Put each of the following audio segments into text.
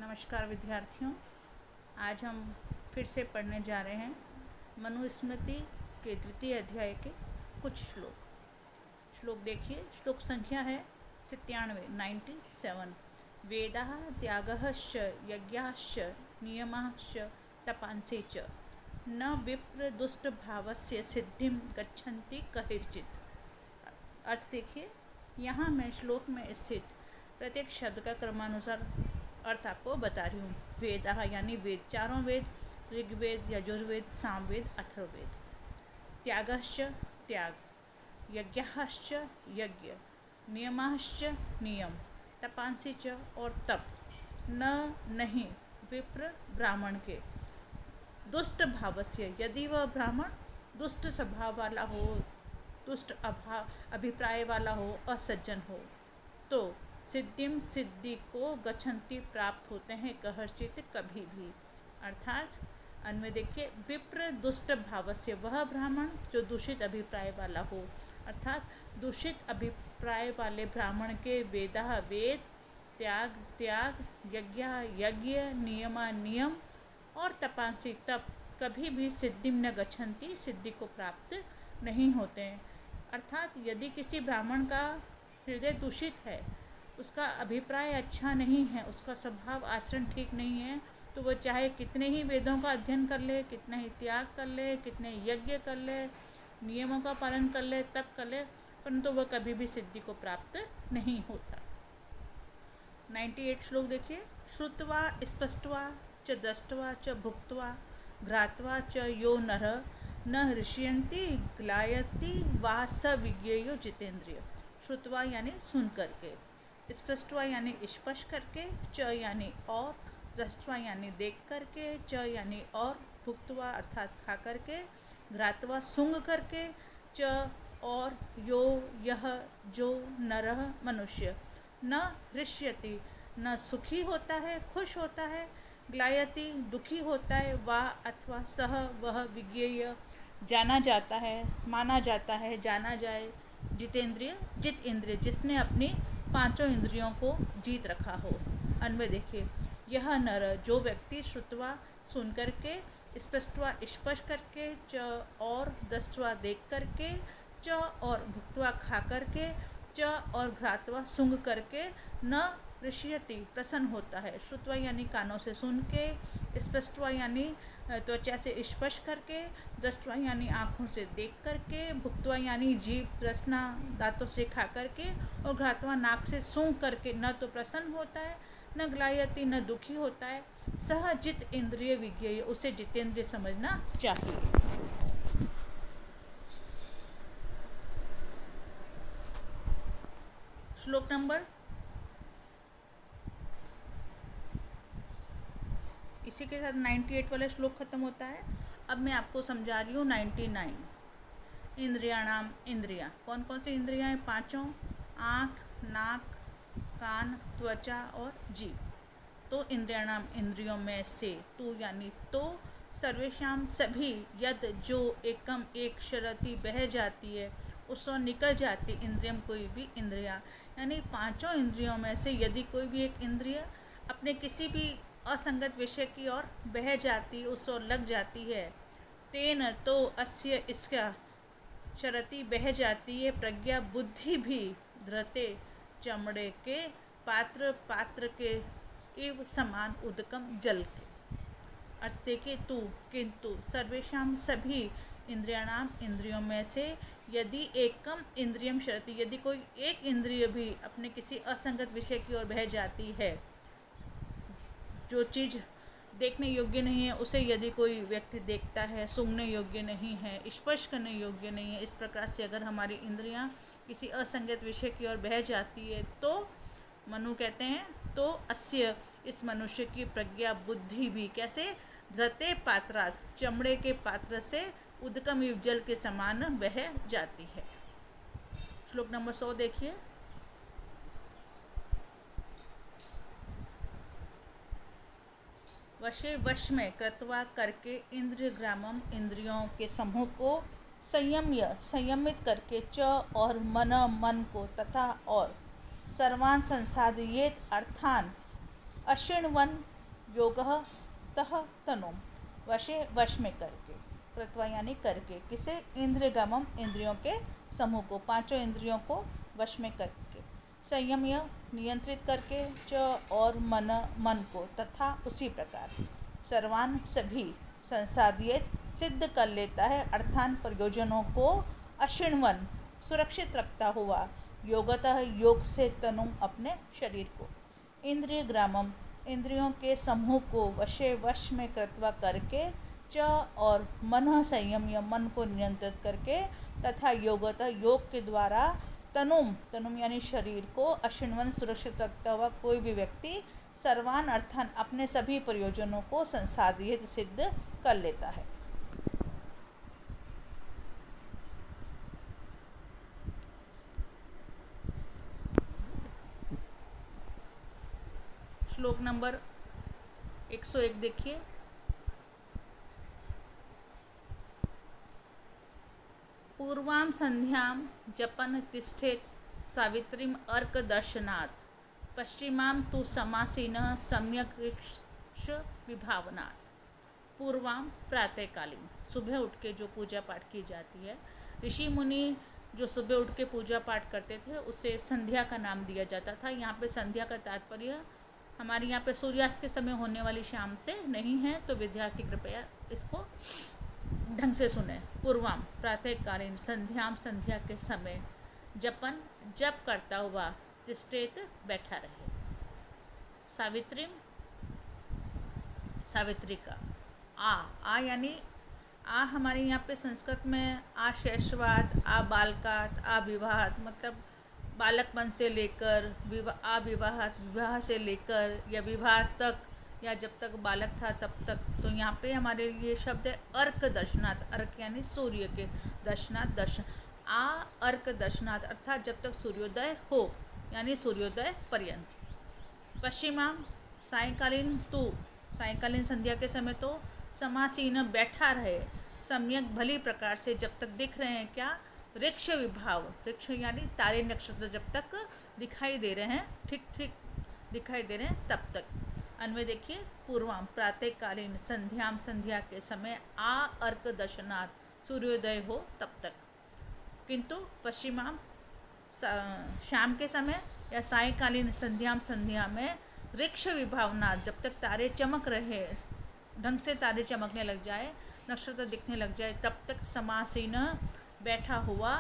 नमस्कार विद्यार्थियों, आज हम फिर से पढ़ने जा रहे हैं मनुस्मृति के द्वितीय अध्याय के कुछ श्लोक देखिए। श्लोक संख्या है 97। वेदाः त्यागश्च यज्ञाश्च नियमाश्च तपांसि च न विप्र दुष्ट भावस्य सिद्धिं गच्छन्ति कहिर्चित्। अर्थ देखिए, यहाँ मैं श्लोक में स्थित प्रत्येक शब्द का क्रमानुसार अर्थ आपको बता रही हूँ। वेदाः यानी वेद, चारों वेद, ऋग्वेद, यजुर्वेद, सामवेद, अथर्ववेद। त्यागश्च त्याग, यज्ञाश्च यज्ञ, नियमाश्च नियम, तपांसि च और तप, न नहीं विप्र ब्राह्मण के, दुष्ट भावस्य यदि वह ब्राह्मण दुष्ट स्वभाव वाला हो, दुष्ट अभिप्राय वाला हो, असज्जन हो, तो सिद्धिम सिद्धि को गच्छन्ति प्राप्त होते हैं कहर्चित कभी भी। अर्थात अन्वय देखिए, विप्र दुष्ट भावस्य वह ब्राह्मण जो दूषित अभिप्राय वाला हो, अर्थात दूषित अभिप्राय वाले ब्राह्मण के वेदाः वेद, त्याग त्याग, यज्ञ यज्ञ, नियमा नियम और तपांसि तप कभी भी सिद्धिम न गच्छन्ति सिद्धि को प्राप्त नहीं होते हैं। अर्थात यदि किसी ब्राह्मण का हृदय दूषित है, उसका अभिप्राय अच्छा नहीं है, उसका स्वभाव आचरण ठीक नहीं है, तो वह चाहे कितने ही वेदों का अध्ययन कर ले, कितना ही त्याग कर ले, कितने यज्ञ कर ले, नियमों का पालन कर ले, तप कर ले, परंतु वह कभी भी सिद्धि को प्राप्त नहीं होता। 98 श्लोक देखिए। श्रुत्वा स्पष्ट्वा च दृष्ट्वा च भुक्त्वा घ्रात्वा च यो नरः न हृष्यन्ति ग्लायति वा स विज्ञेयो जितेन्द्रिय। श्रुत्वा यानी सुन करके, स्पष्टवा यानी स्पष्ट करके, च यानी और, दृष्ट्वा यानी देख करके, च यानी और, भुक्त्वा अर्थात खा करके, घ्रात्वा सूंघ करके, च और, यो यह जो, नरः मनुष्य, न हृष्यति न सुखी होता है, खुश होता है, ग्लायति दुखी होता है, वा अथवा सह वह, विज्ञेय जाना जाता है, माना जाता है, जाना जाए, जितेंद्रिय जित इंद्रिय जिसने अपनी पांचों इंद्रियों को जीत रखा हो। अन्वय देखिए, यह नर जो व्यक्ति श्रुत्वा सुन करके, स्पष्टवा स्पष्ट करके, च और, दृष्ट्वा देख करके, च और, भुक्त्वा खा करके, च और, घ्रात्वा सूंघ करके, न हृष्यति प्रसन्न होता है। श्रुत्वा यानी कानों से सुन के, स्पष्टवा यानी त्वचा से स्पर्श करके, दृष्ट्वा यानी आँखों से देख करके, भुक्त्वा यानी जीभ रसना दांतों से खा करके, और घ्रात्वा नाक से सूंघ करके न तो प्रसन्न होता है, न ग्लायति न दुखी होता है, सह जित इंद्रिय विज्ञेय उसे जितेंद्रिय समझना चाहिए। श्लोक नंबर, इसी के साथ 98 वाला श्लोक खत्म होता है। अब मैं आपको समझा रही हूँ 99। इंद्रियाणाम, इंद्रियाँ कौन कौन सी इंद्रियाँ हैं? पांचों, आँख, नाक, कान, त्वचा और जीभ। तो इंद्रियाणाम इंद्रियों में से, तू यानी तो, सर्वेशाम सभी, यद जो, एकम एक, शरति बह जाती है, उससे निकल जाती, इंद्रियम कोई भी इंद्रिया, यानी पांचों इंद्रियों में से यदि कोई भी एक इंद्रिय अपने किसी भी असंगत विषय की ओर बह जाती, उस ओर लग जाती है, तेन तो अस्य इसका, शरति बह जाती है, प्रज्ञा बुद्धि भी, धृते चमड़े के पात्र के इव समान उदकम जल के। अर्थ देखिए, तू किंतु सर्वेशाम सभी, इंद्रियाणाम इंद्रियों में से, यदि एकम इंद्रियम शरति यदि कोई एक इंद्रिय भी अपने किसी असंगत विषय की ओर बह जाती है, जो चीज़ देखने योग्य नहीं है उसे यदि कोई व्यक्ति देखता है, सूंघने योग्य नहीं है, स्पर्श करने योग्य नहीं है, इस प्रकार से अगर हमारी इंद्रियां किसी असंगत विषय की ओर बह जाती है, तो मनु कहते हैं तो अस्य इस मनुष्य की प्रज्ञा बुद्धि भी कैसे, धृते पात्रात् चमड़े के पात्र से, उदकम जल के समान बह जाती है। श्लोक नंबर 100 देखिए। वशे वश में कृत्वा करके, इंद्रिय ग्रामम इंद्रियों के समूह को, संयमित करके, च और मन को, तथा और, सर्वान संसाधयेत अर्थान अशृण्वन योगः तह तनुम, वशे वश में करके, कृत्वा यानी करके, किसे, इंद्रियगमम इंद्रियों के समूह को, पांचों इंद्रियों को वश में करके, संयम्य नियंत्रित करके, च और मन को, तथा उसी प्रकार, सर्वान सभी, संसाधित सिद्ध कर लेता है, अर्थान प्रयोजनों को, अक्षिण्वन सुरक्षित रखता हुआ, योगतः योग से, तनु अपने शरीर को, इंद्रिय ग्रामम इंद्रियों के समूह को, वश में कृत्वा करके, च और मन संयम या मन को नियंत्रित करके, तथा योगतः योग के द्वारा, तनुम यानी शरीर को, अक्षिण्वन सुरक्षित रखता हुआ कोई भी व्यक्ति, सर्वान अर्थान अपने सभी प्रयोजनों को संसाधित सिद्ध कर लेता है। श्लोक नंबर 101 देखिए। पूर्वां संध्यां जपन तिष्ठेत सावित्रीम अर्क दर्शनात्, पश्चिमां तु समासीनः सम्यक ऋक्ष विभावनात्। पूर्वां प्रातःकालीन, सुबह उठ के जो पूजा पाठ की जाती है, ऋषि मुनि जो सुबह उठ के पूजा पाठ करते थे उसे संध्या का नाम दिया जाता था। यहाँ पे संध्या का तात्पर्य हमारे यहाँ पे सूर्यास्त के समय होने वाली शाम से नहीं है, तो विद्यार्थी कृपया इसको ढंग से सुने। पूर्वाम प्रातःकालीन, संध्याम संध्या के समय, जपन जप करता हुआ, तिष्ठेत बैठा रहे, सावित्रीम सावित्री का, आ यानी आ हमारे यहाँ पे संस्कृत में आशैशवात, आ बालकात, आ विवाहात, मतलब बालकपन से लेकर विवाह से लेकर या विवाह तक, या जब तक बालक था तब तक। तो यहाँ पे हमारे लिए शब्द है अर्क दर्शनात्, अर्क यानी सूर्य के, दर्शनात् दर्शन, आ अर्क दर्शनात् अर्थात जब तक सूर्योदय हो, यानी सूर्योदय पर्यंत। पश्चिमाम सायंकालीन, तू सायंकालीन संध्या के समय तो समासीन बैठा रहे, सम्यक भली प्रकार से, जब तक दिख रहे हैं क्या, ऋक्ष विभाव, ऋक्ष यानी तारे नक्षत्र जब तक दिखाई दे रहे हैं, ठीक ठीक दिखाई दे रहे हैं तब तक। अन्वय देखिए। पूर्वाम प्रातःकालीन, संध्याम संध्या के समय, आ अर्क दर्शनात् सूर्योदय हो तब तक, किंतु पश्चिमाम शाम के समय या सायंकालीन संध्याम संध्या में, ऋक्ष विभावनात् जब तक तारे चमक रहे, ढंग से तारे चमकने लग जाए, नक्षत्र दिखने लग जाए, तब तक समासीन बैठा हुआ,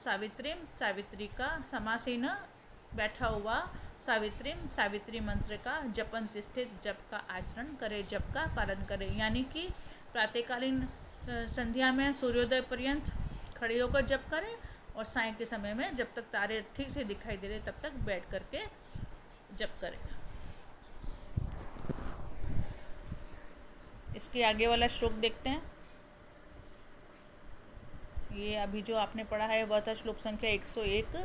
सावित्रीम सावित्री का, समासीन बैठा हुआ, सावित्रीम सावित्री मंत्र का, जपन तिष्ठित जप का आचरण करे, जप का पालन करे। यानी कि प्रातःकालीन संध्या में सूर्योदय पर्यंत खड़े होकर जप करें, और सायं के समय में जब तक तारे ठीक से दिखाई दे रहे तब तक बैठ करके जप करें। इसके आगे वाला श्लोक देखते हैं। ये अभी जो आपने पढ़ा है वह था श्लोक संख्या 101।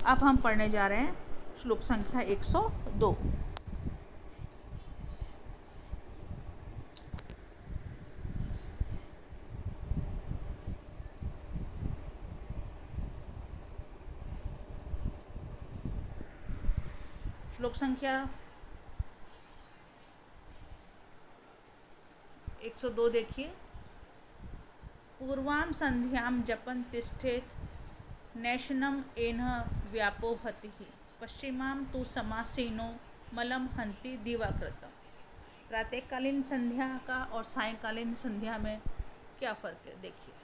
अब हम पढ़ने जा रहे हैं श्लोक संख्या 102। श्लोक संख्या 102 देखिए। पूर्वां संध्यां जपन तिष्ठेत नैशनम एनः व्यापोहति, पश्चिमां तु समासीनो मलम हंति दिवाकृतम। प्रातःकालीन संध्या का और सायंकालीन संध्या में क्या फ़र्क है देखिए,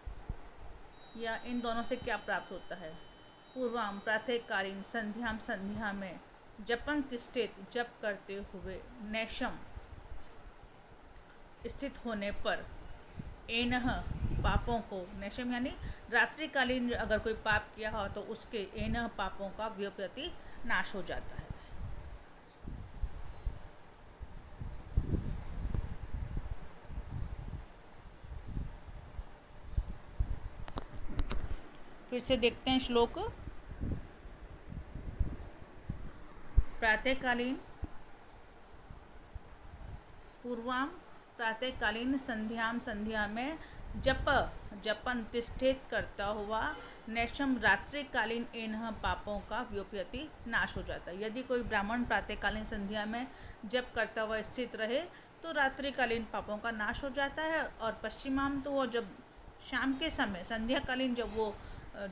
या इन दोनों से क्या प्राप्त होता है। पूर्वां प्रातःकालीन, संध्यां संध्या में, जपन तिष्ठेत जप करते हुए, नैशम स्थित होने पर, एनः पापों को, नैशम यानी रात्रिकालीन अगर कोई पाप किया हो तो उसके एनः पापों का व्युत्पत्ति नाश हो जाता है। फिर से देखते हैं श्लोक। प्रातःकालीन, पूर्वां प्रातःकालीन संध्याम संध्या में, जपन तिष्ठेत करता हुआ, नैशम रात्रिकालीन एनः पापों का व्युत्पत्ति नाश हो जाता है। यदि कोई ब्राह्मण प्रातःकालीन संध्या में जप करता हुआ स्थित रहे तो रात्रिकालीन पापों का नाश हो जाता है। और पश्चिमाम तो वो जब शाम के समय संध्याकालीन जब वो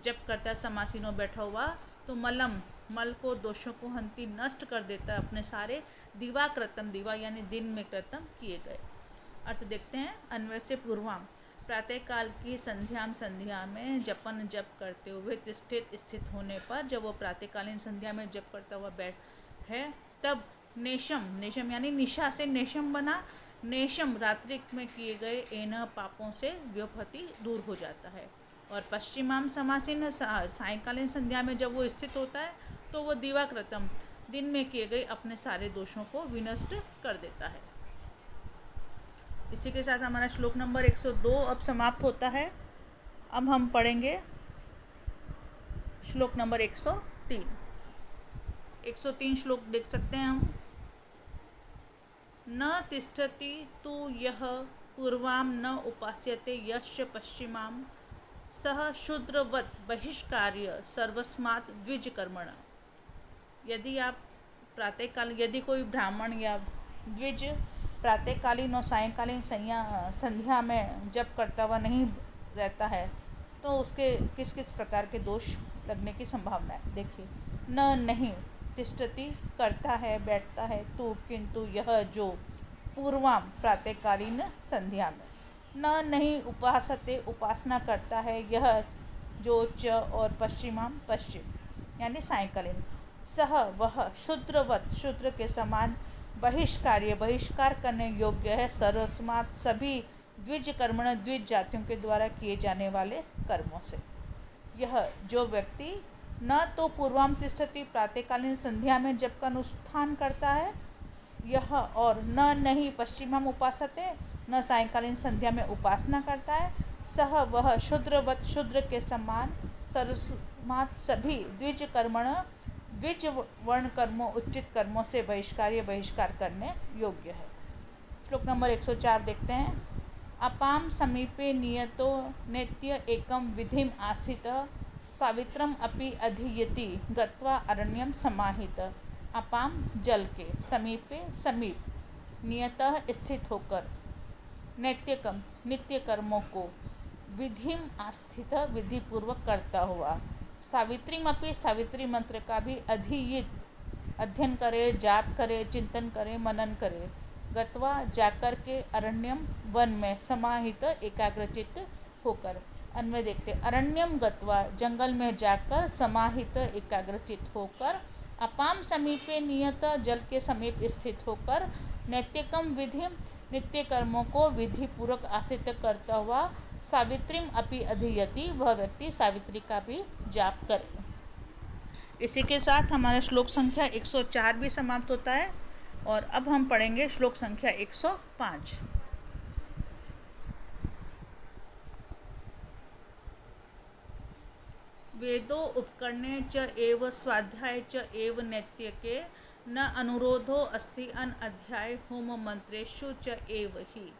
जप करता है समासीनों बैठा हुआ, तो मल को दोषों को हंती नष्ट कर देता है अपने सारे दिवा कृतम, दिवा यानी दिन में कृतम किए गए। अर्थ देखते हैं। अन्वय से पूर्वाम, प्रातःकाल की संध्या में जपन जप करते हुए तिष्ठित स्थित होने पर, जब वो प्रातःकालीन संध्या में जप करता हुआ बैठ है, तब नेशम यानी निशा से नेशम बना, नेशम रात्रि में किए गए एन पापों से व्योपहति दूर हो जाता है। और पश्चिमाम समासीन, सायकालीन संध्या में जब वो स्थित होता है तो वो दिवाकृतम, दिन में किए गए अपने सारे दोषों को विनष्ट कर देता है। इसी के साथ हमारा श्लोक नंबर 102 अब समाप्त होता है। अब हम पढ़ेंगे श्लोक नंबर 103। 103 श्लोक देख सकते हैं हम। न तिष्ठति तु यः पूर्वाम न उपास्यते यश्च पश्चिमाम सह शूद्रवत् बहिष्कार्य सर्वस्मात् द्विज कर्मण। यदि आप प्रातःकाल, यदि कोई ब्राह्मण या द्विज प्रातःकालीन और सायंकालीन संध्या में जप करता हुआ नहीं रहता है, तो उसके किस किस प्रकार के दोष लगने की संभावना है। देखिए, नहीं तिष्ठति करता है, बैठता है, तो किंतु यह जो पूर्वाम प्रातःकालीन संध्या में, नहीं उपासते उपासना करता है, यह जो च और पश्चिमाम पश्चिम यानी सायंकालीन, सह वह शूद्रवत् शूद्र के समान, बहिष्कार करने योग्य है, सर्वस्मात् सभी, द्विज कर्मण द्विज जातियों के द्वारा किए जाने वाले कर्मों से। यह जो व्यक्ति न तो पूर्वाम तिष्ठति प्रातःकालीन संध्या में जप का अनुष्ठान करता है, यह और नहीं पश्चिमाम उपासते, न सायंकालीन संध्या में उपासना करता है, सह वह शूद्रवत् शूद्र के समान, सर्वस्मात् सभी, द्विज कर्मण द्विज वर्ण कर्मों उचित कर्मों से बहिष्कार करने योग्य है। श्लोक नंबर 104 देखते हैं। अपाम समीपे नियतो नित्य एकम विधिम आस्थित, सावित्रम अपि अधियति गत्वा अरण्यम समाहित। अपाम जल के, समीपे समीप, नियतः स्थित होकर, नैत्यकम नित्य कर्मों को, विधिम आस्थित विधि पूर्वक करता हुआ, सावित्रीम अपि सावित्री मंत्र का भी अध्ययन करे, जाप करे, चिंतन करे, मनन करे, गत्वा जाकर के, अरण्यम वन में, समाहित एकाग्रचित होकर। अन्वय देखते, अरण्यम गत्वा जंगल में जाकर, समाहित एकाग्रचित होकर, अपाम समीपे नियत जल के समीप स्थित होकर, नैत्यकम विधिम नित्य कर्मों को विधि पूर्वक आश्रित करता हुआ, सावित्रीम अपि अधियति वह व्यक्ति सावित्री का भी जाप करे। इसी के साथ हमारा श्लोक संख्या 104 भी समाप्त होता है। और अब हम पढ़ेंगे श्लोक संख्या 105। वेदो उपकरणे च एव स्वाध्याय च एव नैत्यके, न अनुरोधो अस्ति अन अध्याय होम मंत्रेषु च एव ही।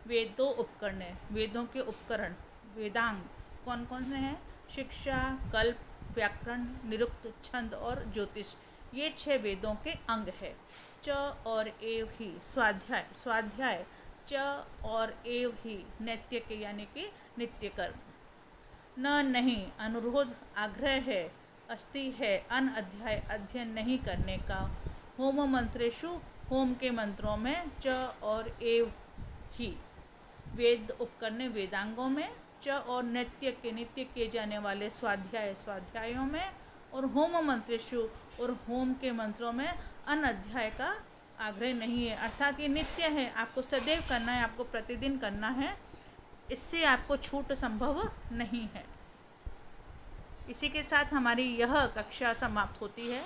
वेदों उपकरणे, वेदों के उपकरण, वेदांग कौन कौन से हैं? शिक्षा, कल्प, व्याकरण, निरुक्त, छंद और ज्योतिष, ये 6 वेदों के अंग है। च और एव ही, स्वाध्याय, स्वाध्याय च और एव ही, नैत्य के यानी कि नित्य कर्म। नहीं, अनुरोध आग्रह है, अस्ति है, अन अध्याय अध्ययन नहीं करने का, होम मंत्रेषु होम के मंत्रों में, च और एव ही, वेद उपकरण वेदांगों में, च और नित्य किए जाने वाले स्वाध्याय स्वाध्यायों में, और होम मंत्रेषु और होम के मंत्रों में अन अध्याय का आग्रह नहीं है। अर्थात ये नित्य है, आपको सदैव करना है, आपको प्रतिदिन करना है, इससे आपको छूट संभव नहीं है। इसी के साथ हमारी यह कक्षा समाप्त होती है।